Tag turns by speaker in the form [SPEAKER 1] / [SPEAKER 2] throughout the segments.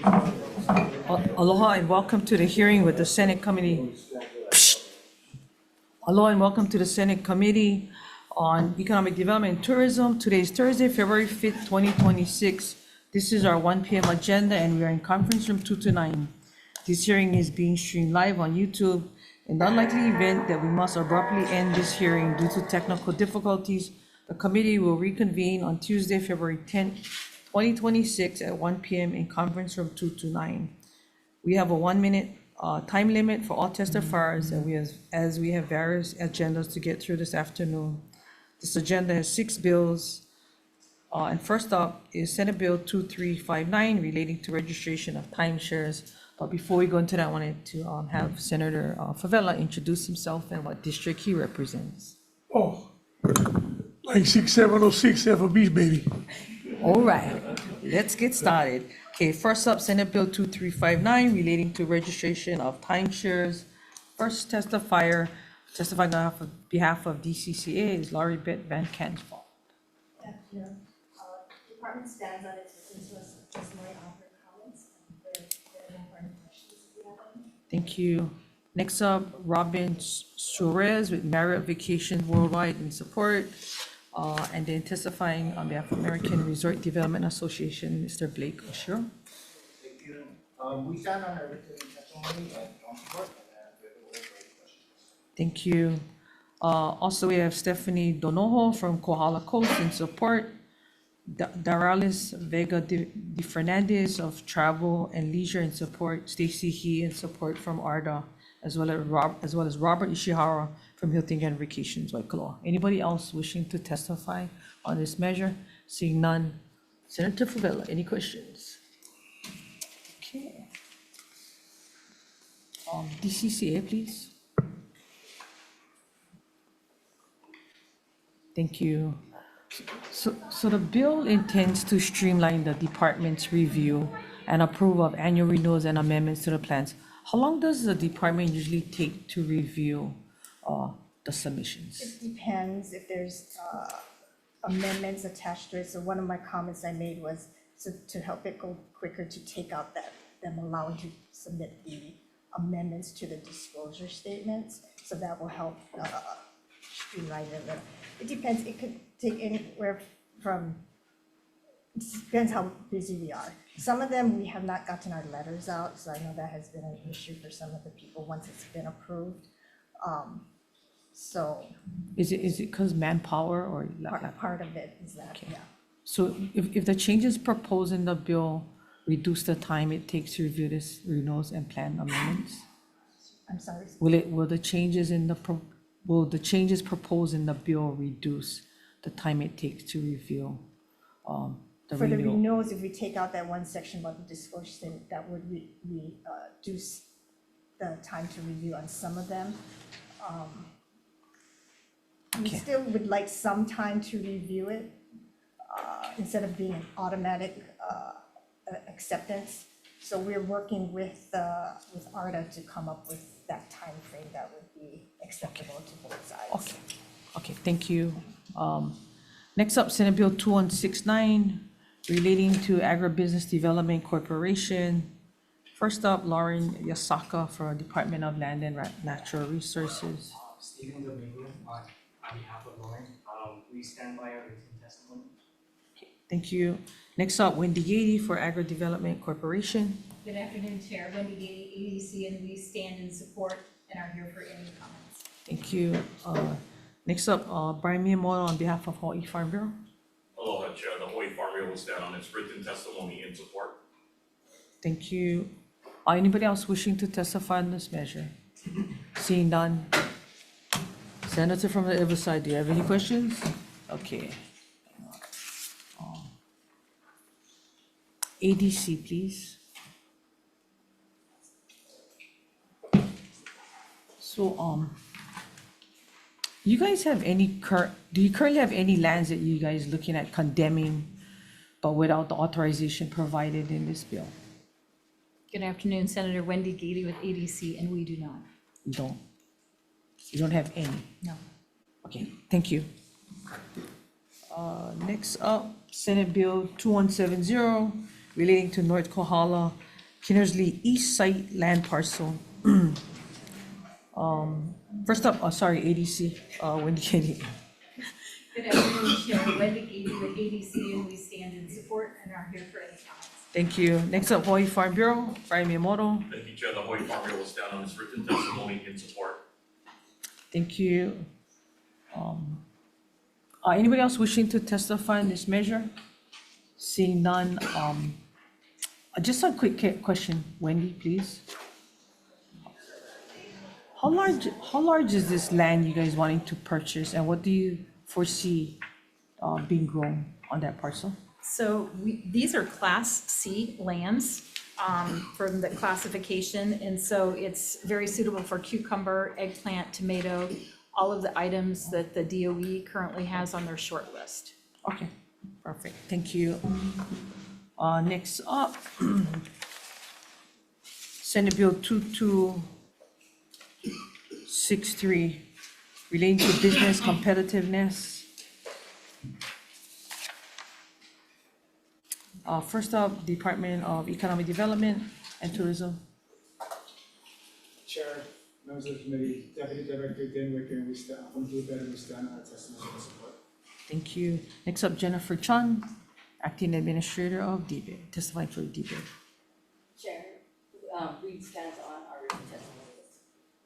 [SPEAKER 1] Aloha and welcome to the hearing with the Senate Committee. Aloha and welcome to the Senate Committee on Economic Development and Tourism. Today is Thursday, February 5th, 2026. This is our 1 p.m. agenda and we are in conference room 229. This hearing is being streamed live on YouTube. In the unlikely event that we must abruptly end this hearing due to technical difficulties, the committee will reconvene on Tuesday, February 10th, 2026 at 1 p.m. in conference room 229. We have a 1 minute time limit for all testifiers, and as we have various agendas to get through this afternoon. This agenda has 6 bills, and first up is Senate Bill 2359 relating to registration of timeshares. But before we go into that, I wanted to have Senator Favela introduce himself and what district he represents.
[SPEAKER 2] Oh, like 6706 FOBs, baby.
[SPEAKER 1] All right, let's get started. Okay, first up, Senate Bill 2359 relating to registration of timeshares. First testifier testifying on behalf of DCCA is Laurie Bett Van Kansval.
[SPEAKER 3] Yeah, department stands on its business, just my offer comments. There are no further questions if you have any.
[SPEAKER 1] Thank you. Next up, Robin Suarez with Marriott Vacations Worldwide in support. And then testifying on behalf of American Resort Development Association, Mr. Blake Oshiro.
[SPEAKER 4] Thank you. We stand on our written testimony and on support, and we will open any questions.
[SPEAKER 1] Thank you. Also, we have Stephanie Donoho from Kohala Coast in support. Daralis Vega de Fernandez of Travel and Leisure in support. Stacy He in support from ARDA, as well as Robert Ishihara from Hilton Garden Vacations, Waikoloa. Anybody else wishing to testify on this measure? Seeing none. Senator Favela, any questions? Okay. DCCA, please. Thank you. So the bill intends to streamline the department's review and approval of annual renewals and amendments to the plans. How long does the department usually take to review the submissions?
[SPEAKER 3] It depends if there's amendments attached to it. So one of my comments I made was to help it go quicker, to take out them allowing to submit the amendments to the disclosure statements. So that will help streamline it. It depends, it could take anywhere from, it depends how busy we are. Some of them, we have not gotten our letters out, so I know that has been an issue for some of the people once it's been approved. So
[SPEAKER 1] Is it because manpower or?
[SPEAKER 3] part of it is that,
[SPEAKER 1] Okay.
[SPEAKER 3] yeah.
[SPEAKER 1] So if the changes proposed in the bill reduce the time it takes to review this renewals and plan amendments?
[SPEAKER 3] I'm sorry.
[SPEAKER 1] Will the changes proposed in the bill reduce the time it takes to review the
[SPEAKER 3] For the
[SPEAKER 1] renewal?
[SPEAKER 3] renewals, if we take out that one section about the disclosure statement, that would reduce the time to review on some of them. We
[SPEAKER 1] Okay.
[SPEAKER 3] still would like some time to review it, instead of being an automatic acceptance. So we're working with ARDA to come up with that time frame that would be acceptable to both sides.
[SPEAKER 1] Okay, thank you. Next up, Senate Bill 2169 relating to Agribusiness Development Corporation. First up, Lauren Yasaka for Department of Land and Natural Resources.
[SPEAKER 5] Stephen Dominion on behalf of Lauren. We stand by our written testimony.
[SPEAKER 1] Thank you. Next up, Wendy Gady for Agri Development Corporation.
[SPEAKER 6] Good afternoon, Chair. Wendy Gady, EDC, and we stand in support and are here for any comments.
[SPEAKER 1] Thank you. Next up, Brian Miyamoto on behalf of Hawai'i Farm Bureau.
[SPEAKER 7] Aloha, Chair. The Hawai'i Farm Bureau will stand on its written testimony in support.
[SPEAKER 1] Thank you. Anybody else wishing to testify on this measure? Seeing none. Senator from the other side, do you have any questions? Okay. ADC, please. So, you guys have any do you currently have any lands that you guys looking at condemning, but without the authorization provided in this bill?
[SPEAKER 6] Good afternoon, Senator Wendy Gady with EDC, and we do not.
[SPEAKER 1] You don't? You don't have any?
[SPEAKER 6] No.
[SPEAKER 1] Okay, thank you. Next up, Senate Bill 2170 relating to North Kohala Kinnersley East Site Land Parcel. First up, sorry, ADC, Wendy Katie.
[SPEAKER 6] Good afternoon, Chair. Wendy Gady with ADC, and we stand in support and are here for any comments.
[SPEAKER 1] Thank you. Next up, Hawaii Farm Bureau, Brian Miyamoto.
[SPEAKER 7] Thank you, Chair. The Hawaii Farm Bureau will stand on its written testimony in support.
[SPEAKER 1] Thank you. Anybody else wishing to testify on this measure? Seeing none, just a quick question, Wendy, please. How large is this land you guys wanting to purchase, and what do you foresee being grown on that parcel?
[SPEAKER 8] So these are Class C lands from the classification, and so it's very suitable for cucumber, eggplant, tomato, all of the items that the DOE currently has on their short list.
[SPEAKER 1] Okay, perfect, thank you. Next up, Senate Bill 2263, relating to business competitiveness. First up, Department of Economic Development and Tourism.
[SPEAKER 9] Chair, members of the committee, Deputy Director Dan Wicker, and we stand from Blue Bed, and we stand on our testimony and support.
[SPEAKER 1] Thank you. Next up, Jennifer Chun, Acting Administrator of DBID, testifying for DBID.
[SPEAKER 10] Chair, we stand on our written testimony.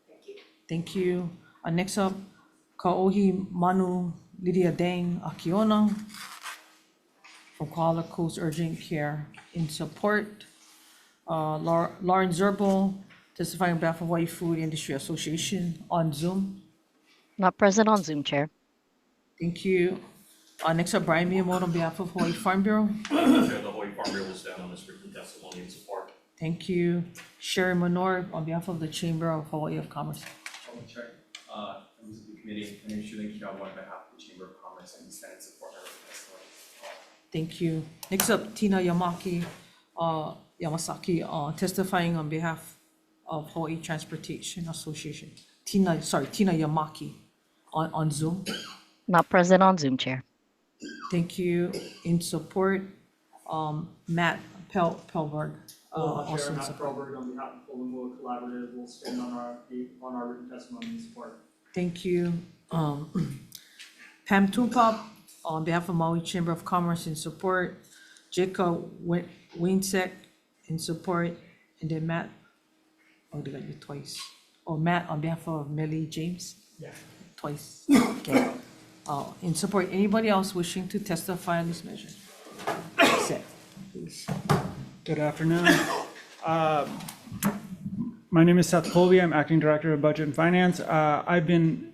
[SPEAKER 10] Thank you.
[SPEAKER 1] Thank you. Next up, Kaohi Manu Lydia Dang Akiona from Koala Coast Urgent Care in support. Lauren Zerbel, testifying on behalf of Hawaii Food Industry Association on Zoom.
[SPEAKER 11] Not present on Zoom, Chair.
[SPEAKER 1] Thank you. Next up, Brian Miyamoto on behalf of Hawaii Farm Bureau.
[SPEAKER 7] Chair, the Hawaii Farm Bureau will stand on its written testimony in support.
[SPEAKER 1] Thank you. Sherry Menor on behalf of the Chamber of Hawaii of Commerce.
[SPEAKER 12] Chair, members of the committee, my name is Julian Kiawa on behalf of the Chamber of Commerce, and we stand in support of our testimony.
[SPEAKER 1] Thank you. Next up, Tina Yamasaki, testifying on behalf of Hawaii Transportation Association. Tina Yamaki on Zoom.
[SPEAKER 11] Not present on Zoom, Chair.
[SPEAKER 1] Thank you. In support, Matt Pelberg. Also
[SPEAKER 9] Chair,
[SPEAKER 1] in
[SPEAKER 9] Matt
[SPEAKER 1] support.
[SPEAKER 9] Perlberg, on behalf of Golden Rule Collaborative, will stand on our written testimony and support.
[SPEAKER 1] Thank you. Pam Tupop, on behalf of Maui Chamber of Commerce in support. Jacob Winsek in support. And then Matt, they got you twice. Matt on behalf of Melly James?
[SPEAKER 9] Yeah.
[SPEAKER 1] Twice. Okay. In support, anybody else wishing to testify on this measure? Set, please.
[SPEAKER 9] Good afternoon. My name is Seth Colby. I'm Acting Director of Budget and Finance. I've been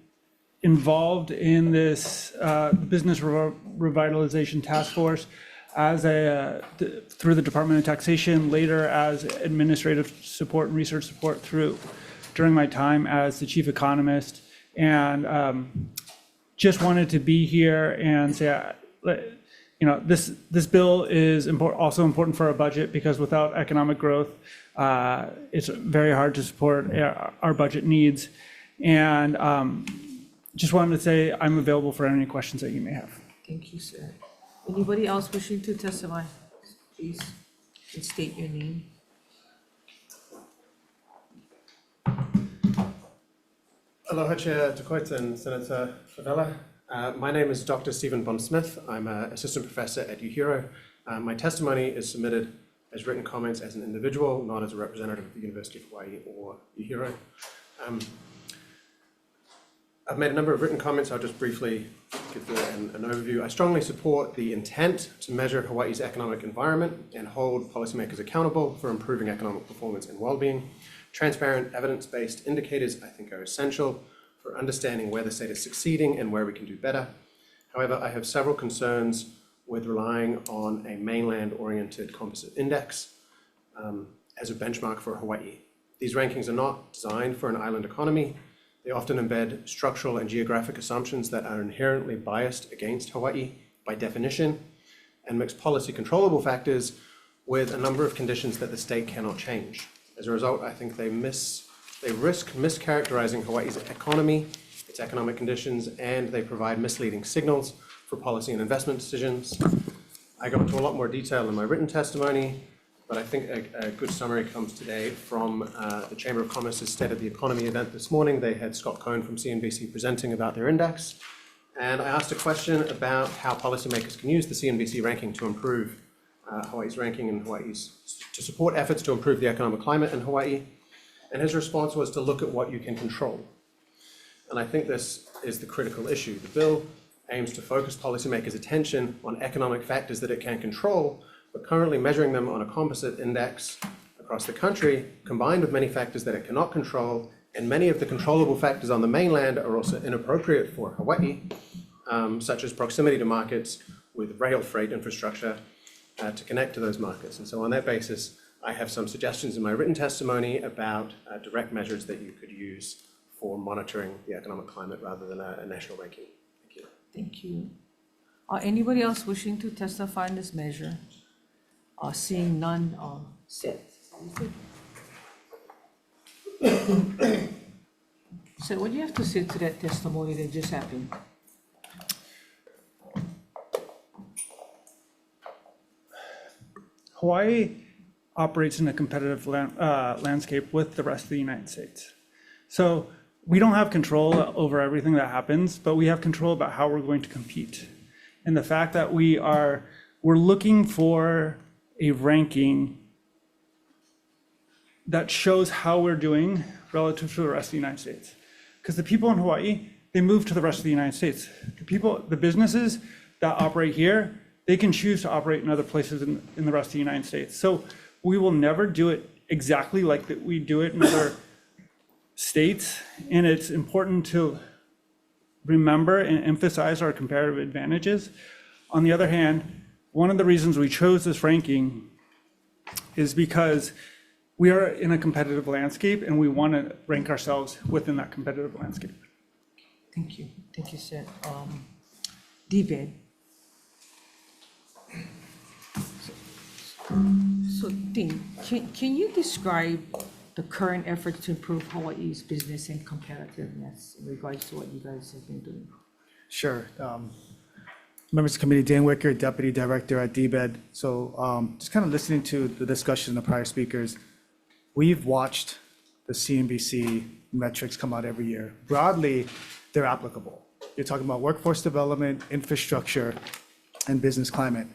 [SPEAKER 9] involved in this Business Revitalization Task Force as through the Department of Taxation, later as administrative support and research support during my time as the chief economist, and just wanted to be here and say, this bill is also important for our budget, because without economic growth, it's very hard to support our budget needs. And just wanted to say I'm available for any questions that you may have.
[SPEAKER 1] Thank you, sir. Anybody else wishing to testify? Please, and state your name.
[SPEAKER 13] Aloha, Chair DeCoit and Senator Favela. My name is Dr. Stephen Bond-Smith. I'm an assistant professor at UHERO. My testimony is submitted as written comments as an individual, not as a representative of the University of Hawaii or UHERO. I've made a number of written comments. I'll just briefly give you an overview. I strongly support the intent to measure Hawaii's economic environment and hold policymakers accountable for improving economic performance and well-being. Transparent, evidence-based indicators, I think, are essential for understanding where the state is succeeding and where we can do better. However, I have several concerns with relying on a mainland-oriented composite index as a benchmark for Hawaii. These rankings are not designed for an island economy. They often embed structural and geographic assumptions that are inherently biased against Hawaii by definition, and mix policy controllable factors with a number of conditions that the state cannot change. As a result, I think they risk mischaracterizing Hawaii's economy, its economic conditions, and they provide misleading signals for policy and investment decisions. I go into a lot more detail in my written testimony, but I think a good summary comes today from the Chamber of Commerce's State of the Economy event this morning. They had Scott Cohn from CNBC presenting about their index. And I asked a question about how policymakers can use the CNBC ranking to improve Hawaii's ranking and to support efforts to improve the economic climate in Hawaii. And his response was to look at what you can control. And I think this is the critical issue. The bill aims to focus policymakers' attention on economic factors that it can control, but currently measuring them on a composite index across the country, combined with many factors that it cannot control, and many of the controllable factors on the mainland are also inappropriate for Hawaii, such as proximity to markets with rail freight infrastructure to connect to those markets. And so on that basis, I have some suggestions in my written testimony about direct measures that you could use for monitoring the economic climate rather than a national ranking. Thank you.
[SPEAKER 1] Thank you. Anybody else wishing to testify in this measure? Seeing none, sit. So what do you have to say to that testimony that just happened?
[SPEAKER 9] Hawaii operates in a competitive landscape with the rest of the United States. So we don't have control over everything that happens, but we have control about how we're going to compete. And the fact that we're looking for a ranking that shows how we're doing relative to the rest of the United States. Because the people in Hawaii, they move to the rest of the United States. The businesses that operate here, they can choose to operate in other places in the rest of the United States. So we will never do it exactly like that we do it in other states. And it's important to remember and emphasize our comparative advantages. On the other hand, one of the reasons we chose this ranking is because we are in a competitive landscape and we want to rank ourselves within that competitive landscape.
[SPEAKER 1] Thank you. Thank you, sir. Dean. So Dean, can you describe the current efforts to improve Hawaii's business and competitiveness in regards to what you guys have been doing?
[SPEAKER 14] Sure. Members of the committee, Dan Wicker, Deputy Director at DBED. So just kind of listening to the discussion of the prior speakers, we've watched the CNBC metrics come out every year. Broadly, they're applicable. You're talking about workforce development, infrastructure, and business climate.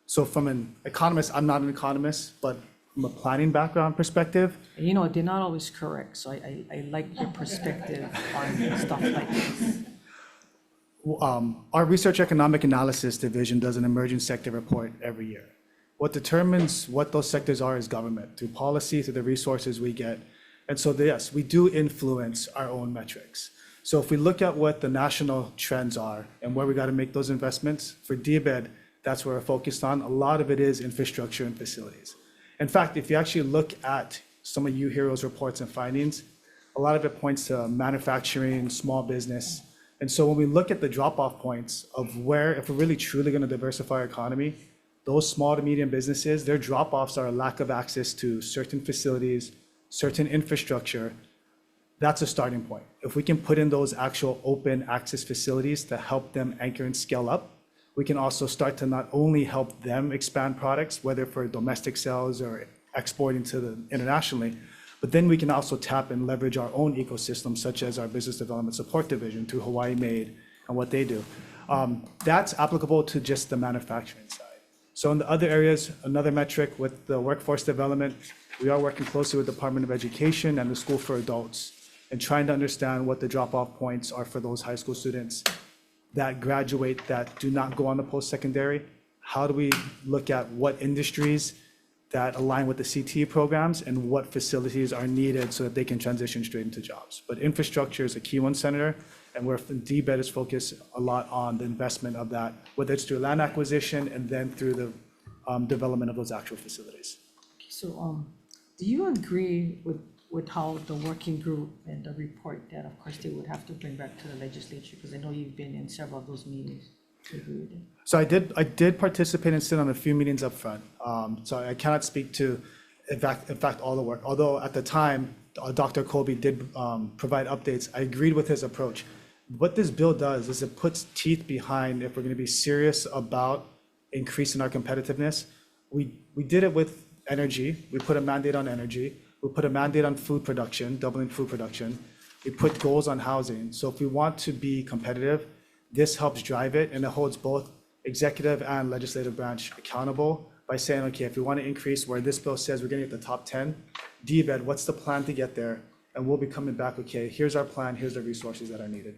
[SPEAKER 14] So from an economist, I'm not an economist, but from a planning background perspective.
[SPEAKER 1] You know, they're not always correct, so I like your perspective on stuff like this.
[SPEAKER 14] Our Research Economic Analysis Division does an emerging sector report every year. What determines what those sectors are is government, through policy, through the resources we get. And so yes, we do influence our own metrics. So if we look at what the national trends are and where we got to make those investments, for DBED, that's where we're focused on. A lot of it is infrastructure and facilities. In fact, if you actually look at some of UHERO's reports and findings, a lot of it points to manufacturing, small business. And so when we look at the drop-off points of where, if we're really truly going to diversify our economy, those small to medium businesses, their drop-offs are a lack of access to certain facilities, certain infrastructure. That's a starting point. If we can put in those actual open access facilities to help them anchor and scale up, we can also start to not only help them expand products, whether for domestic sales or exporting to the internationally, but then we can also tap and leverage our own ecosystem, such as our Business Development Support Division through Hawaii Made and what they do. That's applicable to just the manufacturing side. So in the other areas, another metric with the workforce development, we are working closely with the Department of Education and the School for Adults and trying to understand what the drop-off points are for those high school students that graduate that do not go on to post-secondary. How do we look at what industries that align with the CTE programs and what facilities are needed so that they can transition straight into jobs? But infrastructure is a key one, Senator, and where DBED is focused a lot on the investment of that, whether it's through land acquisition and then through the development of those actual facilities.
[SPEAKER 1] So do you agree with how the working group and the report that of course they would have to bring back to the legislature, because I know you've been in several of those meetings? Do you agree with it?
[SPEAKER 14] So I did participate and sit on a few meetings up front. So I cannot speak to, in fact, all the work. Although at the time, Dr. Colby did provide updates. I agreed with his approach. What this bill does is it puts teeth behind if we're going to be serious about increasing our competitiveness. We did it with energy, we put a mandate on energy, we put a mandate on food production, doubling food production, we put goals on housing. So if we want to be competitive, this helps drive it, and it holds both executive and legislative branch accountable by saying, okay, if we want to increase where this bill says we're getting at the top 10, DBED, what's the plan to get there? And we'll be coming back, okay, here's our plan, here's the resources that are needed.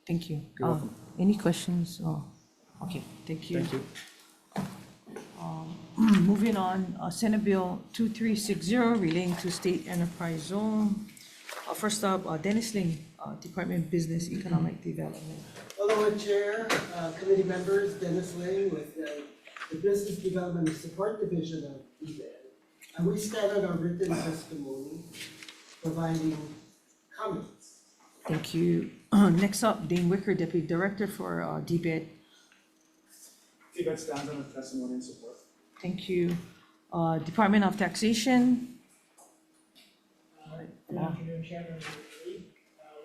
[SPEAKER 1] Thank you.
[SPEAKER 14] You're welcome.
[SPEAKER 1] Any questions? Oh, okay, thank you.
[SPEAKER 14] Thank you.
[SPEAKER 1] Moving on, Senate Bill 2360 relating to state enterprise zone. First up, Dennis Ling, Department of Business Economic Development.
[SPEAKER 15] Hello, Chair, committee members, Dennis Ling with the Business Development and Support Division of EDT. And we stand on our written testimony providing comments.
[SPEAKER 1] Thank you. Next up, Dane Wicker, Deputy Director for DBED.
[SPEAKER 14] DBED stands on the testimony and support.
[SPEAKER 1] Thank you. Department of Taxation.
[SPEAKER 16] Good afternoon, Chairman of the committee.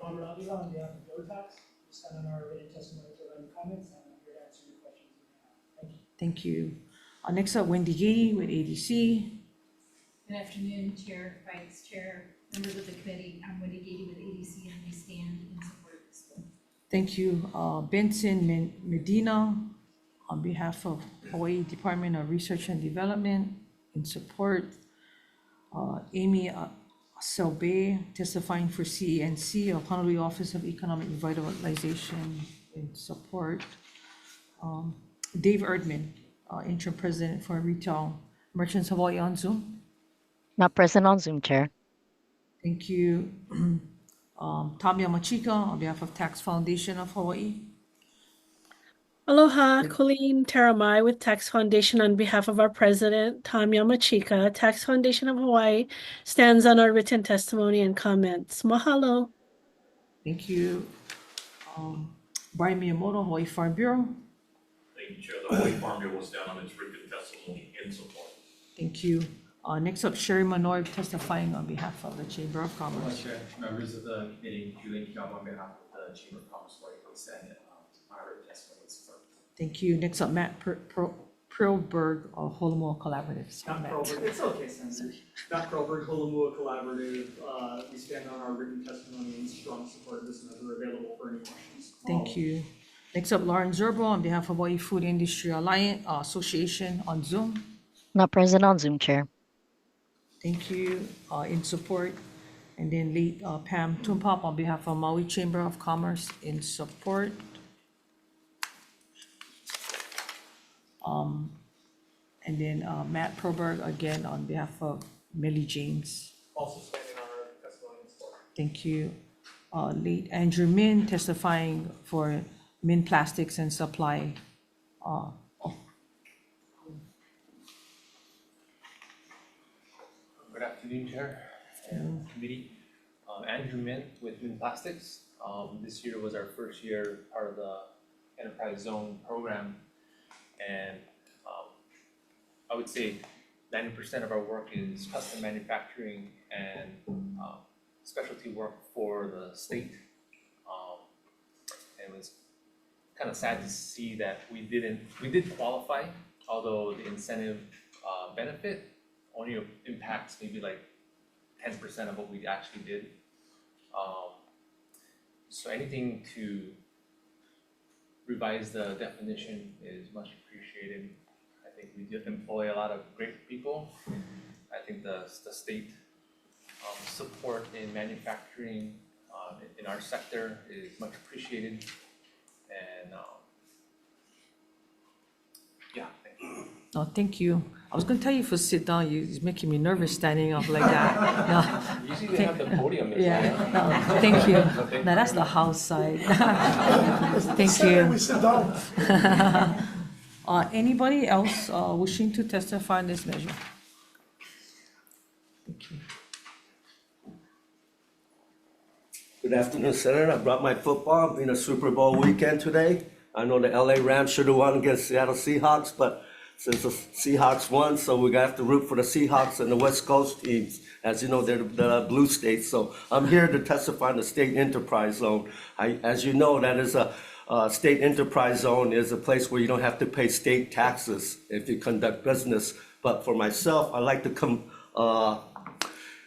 [SPEAKER 16] Robert Avila on behalf of DoorTax. We stand on our written testimony providing comments, and I'm here to answer your questions you may have. Thank you.
[SPEAKER 1] Thank you. Next up, Wendy Gady with ADC.
[SPEAKER 6] Good afternoon, Chair, Vice Chair, members of the committee. I'm Wendy Gady with ADC, and we stand in support of this bill.
[SPEAKER 1] Thank you. Benson Medina on behalf of Hawaii Department of Research and Development in support. Amy Selbe testifying for CENC, Honolulu Office of Economic Revitalization in support. Dave Erdman, Interim President for Retail Merchants Hawaii on Zoom.
[SPEAKER 11] Not present on Zoom, Chair.
[SPEAKER 1] Thank you. Tom Yamachika on behalf of Tax Foundation of Hawaii.
[SPEAKER 17] Aloha, Colleen Taramai with Tax Foundation on behalf of our president, Tom Yamachika. Tax Foundation of Hawaii stands on our written testimony and comments. Mahalo.
[SPEAKER 1] Thank you. Brian Miyamoto, Hawaii Farm Bureau.
[SPEAKER 7] Thank you, Chair. The Hawaii Farm Bureau will stand on its written testimony in support.
[SPEAKER 1] Thank you. Next up, Sherry Manoy testifying on behalf of the Chamber of Commerce.
[SPEAKER 12] Chair, members of the committee, Julian Kiaba on behalf of the Chamber of Commerce, Hawaii, will stand on our written testimony in support.
[SPEAKER 1] Thank you. Next up, Matt Perlberg, Holomua Collaborative.
[SPEAKER 18] Matt Perlberg, it's okay, Senator. Matt Perlberg, Holomua Collaborative, we stand on our written testimony in strong support of this measure, available for any questions.
[SPEAKER 1] Thank you. Next up, Lauren Zerbo on behalf of Hawaii Food Industry Alliance Association on Zoom.
[SPEAKER 11] Not present on Zoom, Chair.
[SPEAKER 1] Thank you. In support. And then late Pam Tumpap on behalf of Maui Chamber of Commerce in support. And then Matt Perlberg again on behalf of Millie James.
[SPEAKER 18] Also standing on our testimony in support.
[SPEAKER 1] Thank you. Late Andrew Min testifying for Min Plastics and Supply.
[SPEAKER 12] Good afternoon, Chair and committee. Andrew Min with Min Plastics. This year was our first year part of the Enterprise Zone program, and I would say 90% of our work is custom manufacturing and specialty work for the state. And it was kind of sad to see that we did qualify, although the incentive benefit only impacts maybe like 10% of what we actually did. So anything to revise the definition is much appreciated. I think we did employ a lot of great people. I think the state support in manufacturing in our sector is much appreciated. And yeah, thank you.
[SPEAKER 1] Oh, thank you. I was going to tell you if you sit down, you're making me nervous standing up like that. No.
[SPEAKER 12] Usually they have the podium.
[SPEAKER 1] Yeah, no, thank you. No, that's the house side. Thank you.
[SPEAKER 2] We sit down.
[SPEAKER 1] Anybody else wishing to testify on this measure? Thank you.
[SPEAKER 19] Good afternoon, Senator. I brought my football. Been a Super Bowl weekend today. I know the LA Rams should have won against Seattle Seahawks, but since the Seahawks won, so we have to root for the Seahawks and the West Coast teams. As you know, they're the blue states. So I'm here to testify on the state enterprise zone. As you know, that is a state enterprise zone is a place where you don't have to pay state taxes if you conduct business But for myself, I like to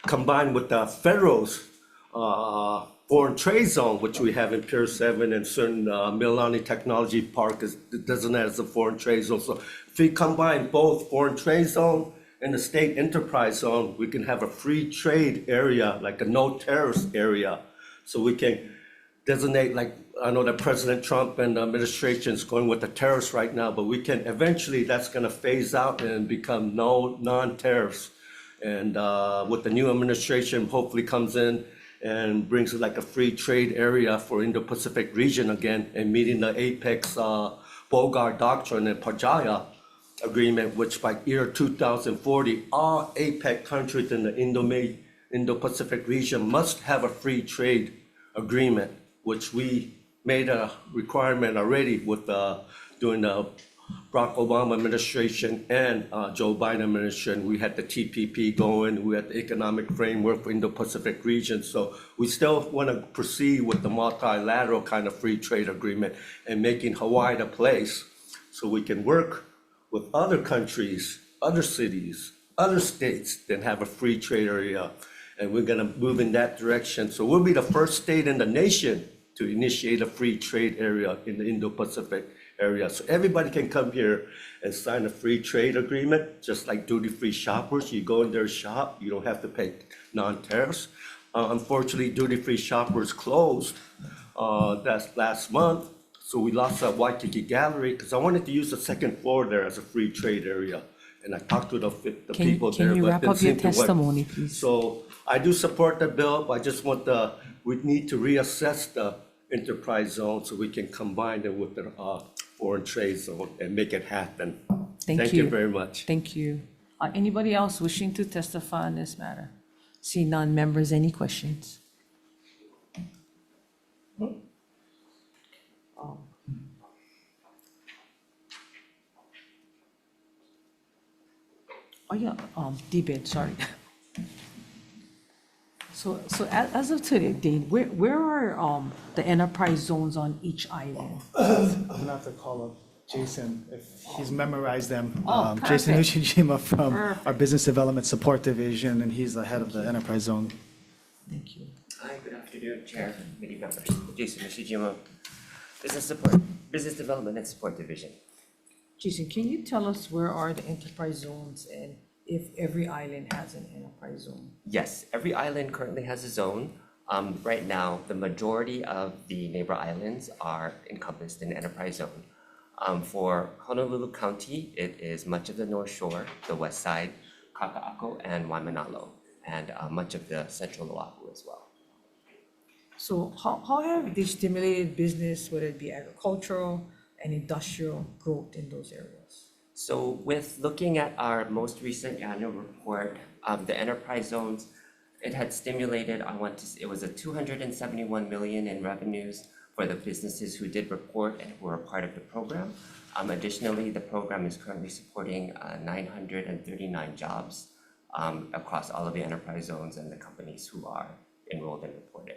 [SPEAKER 19] combine with the federal's foreign trade zone, which we have in Pier 7 and certain Mililani Technology Park is designated as a foreign trade zone. So if we combine both foreign trade zone and the state enterprise zone, we can have a free trade area, like a no tariffs area. So we can designate, like, I know that President Trump and the administration is going with the tariffs right now, but we can eventually, that's gonna phase out and become no non-tariffs. And with the new administration, hopefully comes in and brings like a free trade area for Indo-Pacific region again, and meeting the Apex Bogart Doctrine and Pajaya Agreement, which by year 2040, all APEC countries in the Indo-Pacific region must have a free trade agreement, which we made a requirement already with during the Barack Obama administration and Joe Biden administration. We had the TPP going, we had the economic framework for Indo-Pacific region. So we still want to proceed with the multilateral kind of free trade agreement and making Hawaii the place so we can work with other countries, other cities, other states that have a free trade area. And we're gonna move in that direction. So we'll be the first state in the nation to initiate a free trade area in the Indo-Pacific area. So everybody can come here and sign a free trade agreement, just like duty-free shoppers. You go in their shop, you don't have to pay non-tariffs. Unfortunately, duty-free shoppers closed that's last month. So we lost that Waikiki Gallery because I wanted to use the second floor there as a free trade area. And I talked to the people there.
[SPEAKER 1] Can you
[SPEAKER 19] but
[SPEAKER 1] wrap
[SPEAKER 19] didn't
[SPEAKER 1] up your
[SPEAKER 19] seem to work.
[SPEAKER 1] testimony, please?
[SPEAKER 19] So I do support the bill, but I just want we need to reassess the enterprise zone so we can combine it with the foreign trade zone and make it happen. Thank you very much.
[SPEAKER 1] Thank you. Anybody else wishing to testify on this matter? See none. Members, any questions? Oh, yeah, debate, sorry. So as of today, Dane, where are the enterprise zones on each island?
[SPEAKER 14] I'm gonna have to call up Jason if he's memorized them.
[SPEAKER 1] Oh,
[SPEAKER 14] Jason
[SPEAKER 1] perfect.
[SPEAKER 14] Uchijima from
[SPEAKER 1] Perfect.
[SPEAKER 14] our Business Development Support Division, and he's the head of the enterprise zone.
[SPEAKER 1] Thank you.
[SPEAKER 20] Hi, good afternoon, Chair, committee members. Jason Nishijima, Business Development and Support Division.
[SPEAKER 1] Jason, can you tell us where are the enterprise zones and if every island has an enterprise zone?
[SPEAKER 20] Yes, every island currently has a zone. Right now, the majority of the neighbor islands are encompassed in enterprise zone. For Honolulu County, it is much of the North Shore, the west side, Kaka'ako, and Waimanalo, and much of the central Oahu as well.
[SPEAKER 1] So how have they stimulated business, whether it be agricultural and industrial growth in those areas?
[SPEAKER 20] So with looking at our most recent annual report, the enterprise zones, it had stimulated, it was a 271 million in revenues for the businesses who did report and who were a part of the program. Additionally, the program is currently supporting 939 jobs across all of the enterprise zones and the companies who are enrolled and reported.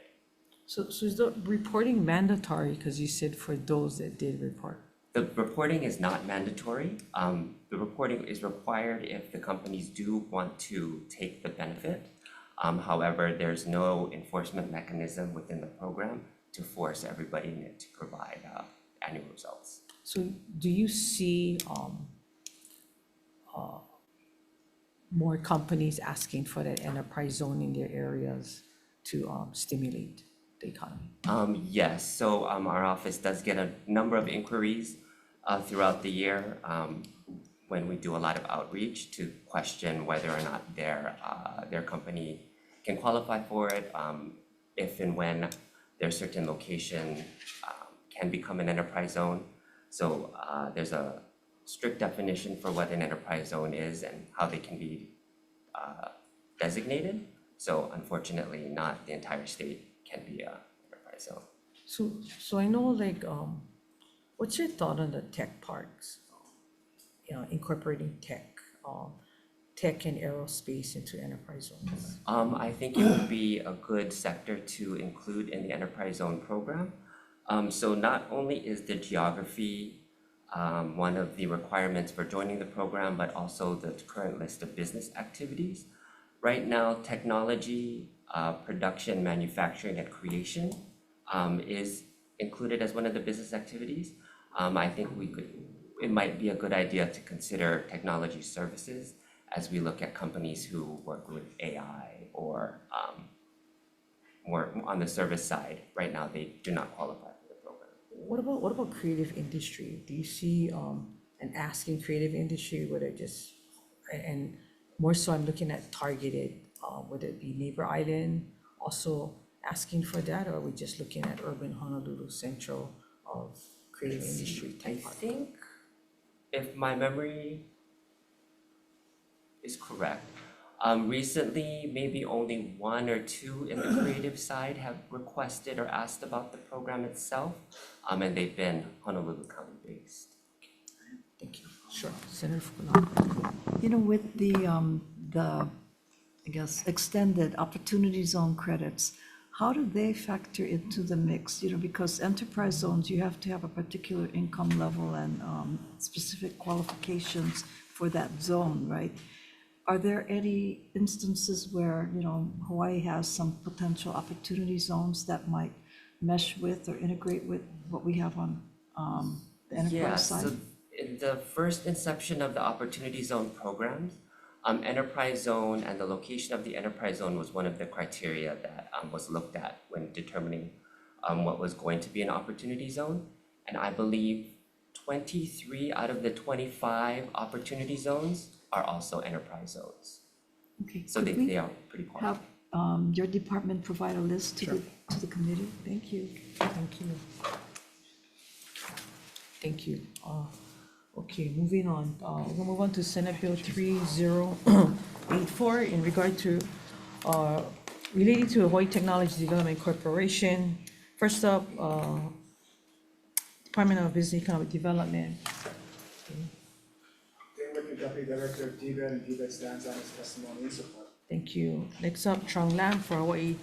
[SPEAKER 1] So is the reporting mandatory, because you said for those that did report?
[SPEAKER 20] The reporting is not mandatory. The reporting is required if the companies do want to take the benefit. However, there's no enforcement mechanism within the program to force everybody in it to provide annual results.
[SPEAKER 1] So do you see more companies asking for that enterprise zone in their areas to stimulate the economy?
[SPEAKER 20] Yes, so our office does get a number of inquiries throughout the year when we do a lot of outreach to question whether or not their company can qualify for it, if and when their certain location can become an enterprise zone. So there's a strict definition for what an enterprise zone is and how they can be designated. So unfortunately, not the entire state can be an enterprise zone.
[SPEAKER 1] So I know, like, what's your thought on the tech parks? Incorporating tech and aerospace into enterprise zones?
[SPEAKER 20] I think it would be a good sector to include in the enterprise zone program. So not only is the geography one of the requirements for joining the program, but also the current list of business activities. Right now, technology, production, manufacturing, and creation is included as one of the business activities. I think it might be a good idea to consider technology services as we look at companies who work with AI or more on the service side. Right now, they do not qualify for the program.
[SPEAKER 1] What about creative industry? Do you see an ask in creative industry, whether just, and more so I'm looking at targeted, whether it be Neighbor Island, also asking for that, or are we just looking at urban Honolulu central of creative industry type?
[SPEAKER 20] I think if my memory is correct, recently maybe only one or two in the creative side have requested or asked about the program itself, and they've been Honolulu County based.
[SPEAKER 1] Thank you. Sure, Senator Fukunaga.
[SPEAKER 21] You know, with the I guess, extended opportunity zone credits, how do they factor into the mix? You know, because enterprise zones, you have to have a particular income level and specific qualifications for that zone, right? Are there any instances where, you know, Hawaii has some potential opportunity zones that might mesh with or integrate with what we have on the enterprise side?
[SPEAKER 20] So in the first inception of the Opportunity Zone programs, enterprise zone and the location of the enterprise zone was one of the criteria that was looked at when determining what was going to be an opportunity zone. And I believe 23 out of the 25 opportunity zones are also enterprise zones.
[SPEAKER 21] Okay.
[SPEAKER 20] So
[SPEAKER 21] Could
[SPEAKER 20] they are pretty qualified.
[SPEAKER 21] Have your department provide a list to the committee? Thank you.
[SPEAKER 1] Thank you. Thank you. Okay, moving on. We'll move on to Senate Bill 3084 in regard to related to Hawaii Technology Development Corporation. First up, Department of Business Economic Development.
[SPEAKER 22] Dan Wicker, Deputy Director of DBED, and DBED stands on his testimony in support.
[SPEAKER 1] Thank you. Next up, Trung Lam for Hawaii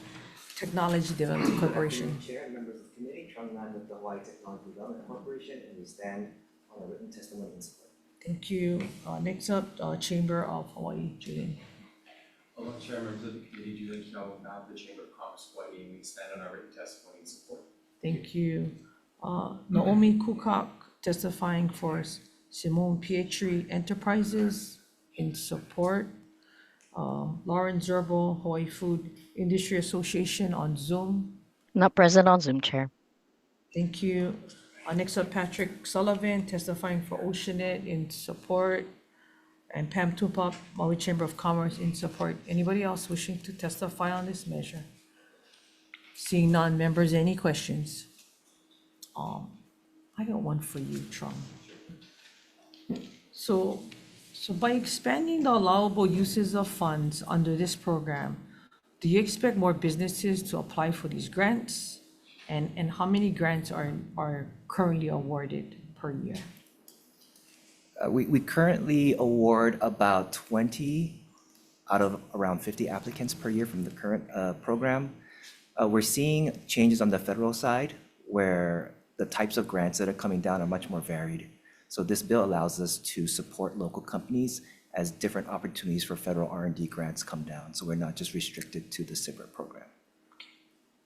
[SPEAKER 1] Technology Development Corporation.
[SPEAKER 23] Chair and members of the committee, Trung Lam with the Hawai'i Technology Development Corporation, and we stand on a written testimony in support.
[SPEAKER 1] Thank you. Next up, Chamber of Hawaii, Julian.
[SPEAKER 24] Hello, Chair, members of the committee, Julian Kiao, now the Chamber of Commerce Hawaii, and we stand on our written testimony in support.
[SPEAKER 1] Thank you. Naomi Kukak testifying for Simone Pietri Enterprises in support. Lauren Zerbo, Hawaii Food Industry Association on Zoom.
[SPEAKER 11] Not present on Zoom, Chair.
[SPEAKER 1] Thank you. Next up, Patrick Sullivan testifying for Oceanet in support. And Pam Tupop, Maui Chamber of Commerce in support. Anybody else wishing to testify on this measure? Seeing none, members, any questions? I got one for you, Trung. So by expanding the allowable uses of funds under this program, do you expect more businesses to apply for these grants? And how many grants are currently awarded per year?
[SPEAKER 25] We currently award about 20 out of around 50 applicants per year from the current program. We're seeing changes on the federal side where the types of grants that are coming down are much more varied. So this bill allows us to support local companies as different opportunities for federal R&D grants come down. So we're not just restricted to the SBIR program.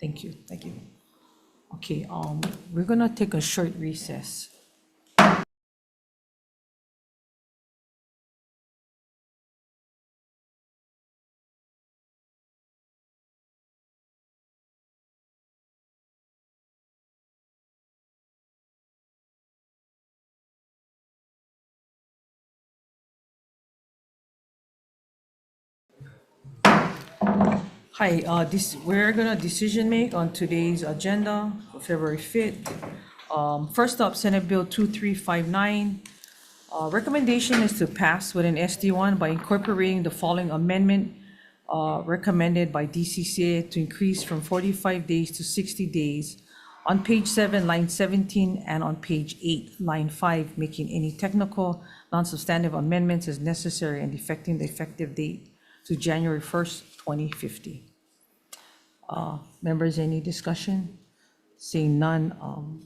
[SPEAKER 1] Thank you.
[SPEAKER 25] Thank you.
[SPEAKER 1] Okay, we're gonna take a short recess. Hi, we're gonna decision make on today's agenda for February 5th. First up, Senate Bill 2359. Recommendation is to pass with an SD1 by incorporating the following amendment recommended by DCCA to increase from 45 days to 60 days on page 7, line 17, and on page 8, line 5, making any technical, non-substantive amendments as necessary and affecting the effective date to January 1st, 2050. Members, any discussion? Seeing none,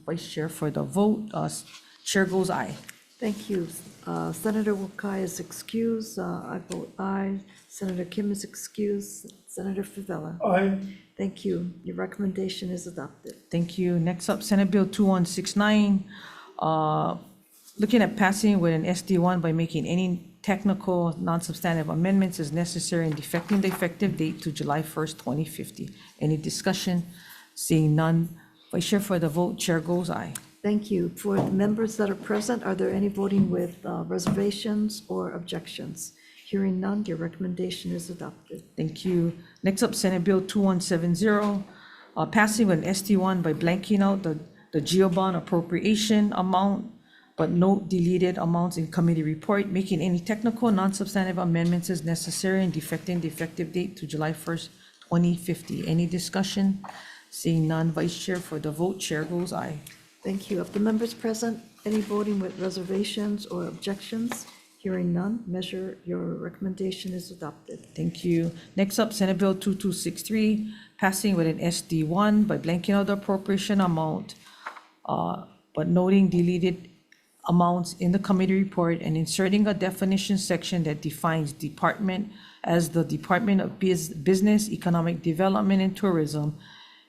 [SPEAKER 1] Vice Chair for the vote. Chair goes aye.
[SPEAKER 21] Thank you. Senator Wakai is excused. I vote aye. Senator Kim is excused. Senator Favela.
[SPEAKER 2] Aye.
[SPEAKER 21] Thank you. Your recommendation is adopted.
[SPEAKER 1] Thank you. Next up, Senate Bill 2169, looking at passing with an SD1 by making any technical, non-substantive amendments as necessary and defecting the effective date to July 1st, 2050. Any discussion? Seeing none. Vice Chair for the vote, Chair goes aye.
[SPEAKER 21] Thank you. For the members that are present, are there any voting with reservations or objections? Hearing none, your recommendation is adopted.
[SPEAKER 1] Thank you. Next up, Senate Bill 2170, passing with an ST1 by blanking out the GEO-bond appropriation amount, but note deleted amounts in committee report, making any technical, non-substantive amendments as necessary and defecting the effective date to July 1st, 2050. Any discussion? Seeing none, Vice Chair for the vote, Chair goes aye.
[SPEAKER 21] Thank you. Of the members present, any voting with reservations or objections? Hearing none, your recommendation is adopted.
[SPEAKER 1] Thank you. Next up, Senate Bill 2263, passing with an SD1 by blanking out the appropriation amount, but noting deleted amounts in the committee report and inserting a definition section that defines department as the Department of Business, Economic Development and Tourism,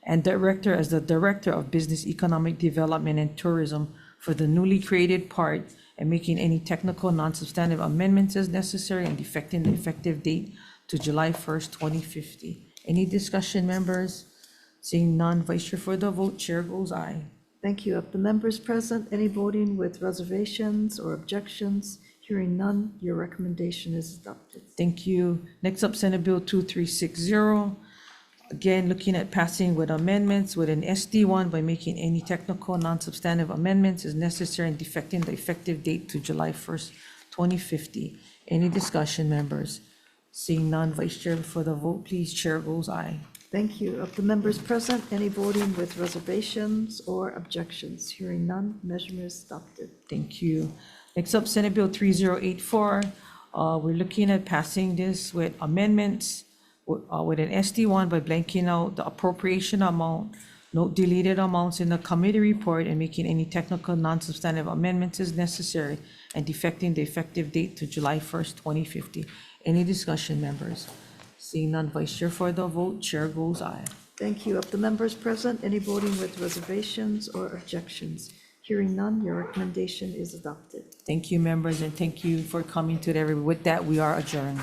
[SPEAKER 1] and director as the Director of Business, Economic Development and Tourism for the newly created part, and making any technical, non-substantive amendments as necessary and defecting the effective date to July 1st, 2050. Any discussion, members? Seeing none, Vice Chair for the vote, Chair goes aye.
[SPEAKER 21] Thank you. Of the members present, any voting with reservations or objections? Hearing none, your recommendation is adopted.
[SPEAKER 1] Thank you. Next up, Senate Bill 2360. Again, looking at passing with amendments with an SD1 by making any technical, non-substantive amendments as necessary and defecting the effective date to July 1st, 2050. Any discussion, members? Seeing none, Vice Chair for the vote, please. Chair goes aye.
[SPEAKER 21] Thank you. Of the members present, any voting with reservations or objections? Hearing none, measure is adopted.
[SPEAKER 1] Thank you. Next up, Senate Bill 3084. We're looking at passing this with amendments with an SD1 by blanking out the appropriation amount, note deleted amounts in the committee report, and making any technical, non-substantive amendments as necessary and defecting the effective date to July 1st, 2050. Any discussion, members? Seeing none, Vice Chair for the vote, Chair goes aye.
[SPEAKER 21] Thank you. Of the members present, any voting with reservations or objections? Hearing none, your recommendation is adopted.
[SPEAKER 1] Thank you, members, and thank you for coming today. With that, we are adjourned.